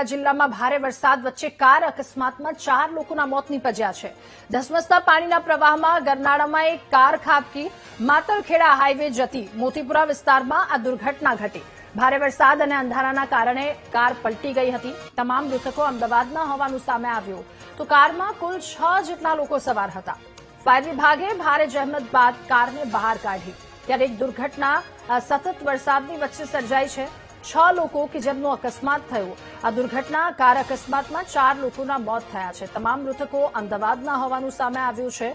ખેડા જિલ્લામાં ભારે વરસાદ વચ્ચે કાર અકસ્માતમાં 4 લોકોના મોત નીપજ્યા છે। ધસમસતા પાણીના પ્રવાહમાં ગરનાળામાં એક કાર ખાબકી। માતરખેડા હાઈવે જતી મોતીપુરા વિસ્તારમાં આ દુર્ઘટના ઘટી। ભારે વરસાદ અને અંધારાના કારણે કાર પલટી ગઈ હતી। તમામ મૃતકો અમદાવાદના હોવાનું સામે આવ્યું તો કારમાં કુલ 6 જેટલા લોકો સવાર હતા। ફાયર વિભાગે ભારે જહેમત બાદ કારને બહાર કાઢી। ત્યારે એક દુર્ઘટના સતત વરસાદની વચ્ચે સર્જાઈ છે। 6 લોકો કે જેમનો અકસ્માત થયો। આ દુર્ઘટના કાર અકસ્માતમાં 4 લોકોના મોત થયા છે। તમામ મૃતકો અમદાવાદના હોવાનું સામે આવ્યું છે।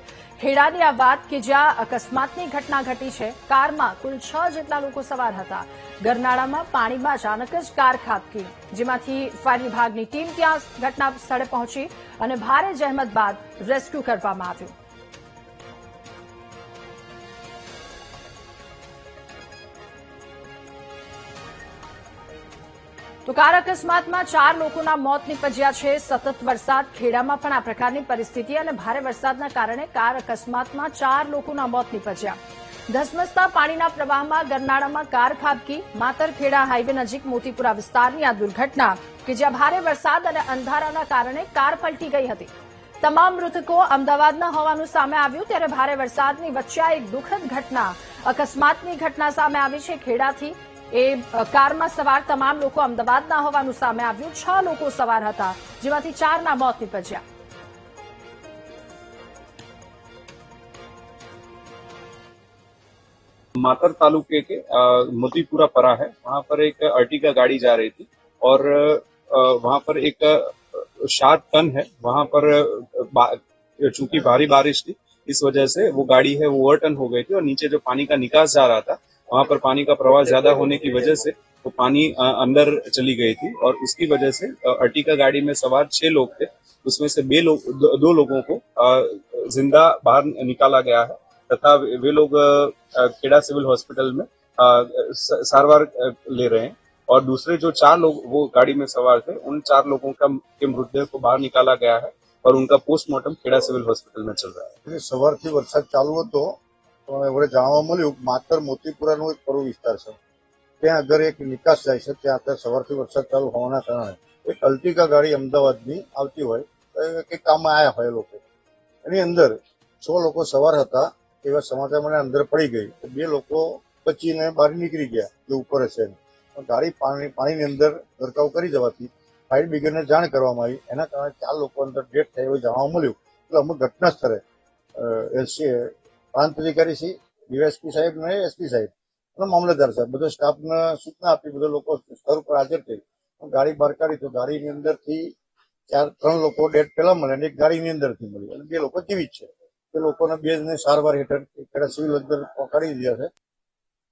ખેડાની આ વાત કે જ્યાં અકસ્માતની ઘટના ઘટી છે। કારમાં કુલ 6 જેટલા લોકો સવાર હતા। ગરનાળામાં પાણીમાં અચાનક જ કાર ખાબકી, જેમાંથી ફાયર વિભાગની ટીમ ત્યાં ઘટના સ્થળે પહોંચી અને ભારે જહેમત બાદ રેસ્ક્યુ કરવામાં આવ્યું। તો કાર અકસ્માતમાં 4 લોકોના મોત નીપજ્યા છે। સતત વરસાદ, ખેડામાં પણ આ પ્રકારની પરિસ્થિતિ અને ભારે વરસાદના કારણે કાર અકસ્માતમાં 4 લોકોના મોત નીપજ્યા। ધસમસતા પાણીના પ્રવાહમાં ગરનાળામાં કાર ખાબકી। માતરખેડા હાઈવે નજીક મોતીપુરા વિસ્તારની આ દુર્ઘટના કે જ્યાં ભારે વરસાદ અને અંધારાના કારણે કાર પલટી ગઈ હતી। તમામ મૃતકો અમદાવાદના હોવાનું સામે આવ્યું। ત્યારે ભારે વરસાદની વચ્ચે એક દુઃખદ ઘટના, અકસ્માતની ઘટના સામે આવી છે। ખેડાથી એ કારમાં સવાર તમામ લોકો અમદાવાદના હોવાનું સામે આવ્યું। 6 લોકો સવાર હતા, જેમાંથી 4ના મોત નીપજ્યા। मातर तालुके के मोतीपुरा परा है, वहाँ पर एक अर्टिगा गाड़ी जा रही थी और वहाँ पर एक शार्प टर्न है। वहाँ पर चूंकि भारी बारिश थी, इस वजह से वो गाड़ी है वो ओवरटर्न हो गई थी और नीचे जो पानी का निकास जा रहा था, वहाँ पर पानी का प्रवाह ज्यादा होने की वजह से वो पानी अंदर चली गई थी और उसकी वजह से अर्टिगा गाड़ी में सवार 6 लोग थे। उसमें से 2 लोगों को जिंदा बाहर निकाला गया है तथा वे लोग खेड़ा सिविल हॉस्पिटल में सारवार ले रहे हैं और दूसरे जो 4 लोग वो गाड़ी में सवार थे, उन 4 लोगों के मृतदेह को बाहर निकाला गया है और उनका पोस्टमार्टम खेड़ा सिविल हॉस्पिटल में चल रहा है। સવારથી વરસાદ ચાલુ હતો તો હવે જાણવા મળ્યું માતર મોતીપુરાનો એક પરો વિસ્તાર છે, ત્યાં આગળ એક નિકાસ જાય છે। ત્યાં અત્યારે સવારથી વરસાદ ચાલુ હોવાના કારણે એક અલ્ટિકા ગાડી અમદાવાદની આવતી હોય કે કામમાં આવ્યા હોય લોકો, એની અંદર 6 લોકો સવાર હતા એવા સમાચાર મને અંદર પડી ગઈ। 2 લોકો બચીને બહાર નીકળી ગયા જે ઉપર હશે। ગાડી પાણીની અંદર ગરકાવ કરી જવાથી ફાયર બ્રિગેડને જાણ કરવામાં આવી। એના કારણે 4 લોકો અંદર ડેથ થયા એવું જાણવા મળ્યું। એટલે અમે ઘટના સ્થળે પ્રાંત અધિકારી શ્રી ડીવાયએસપી સાહેબ ને એસપી સાહેબ અને મામલતદાર સાહેબ બધા સ્ટાફને સૂચના આપી, બધા લોકો સ્થળ પર હાજર થઈ ગાડી બહાર કાઢી। તો ગાડીની અંદરથી 3 લોકો ડેડ પેલા મળે અને એક ગાડીની અંદરથી મળી અને 2 લોકો જીવિત છે। તે લોકોને 2 ને સારવાર હેઠળ ખેડા સિવિલ અંદર પહોંચાડી દીધા છે।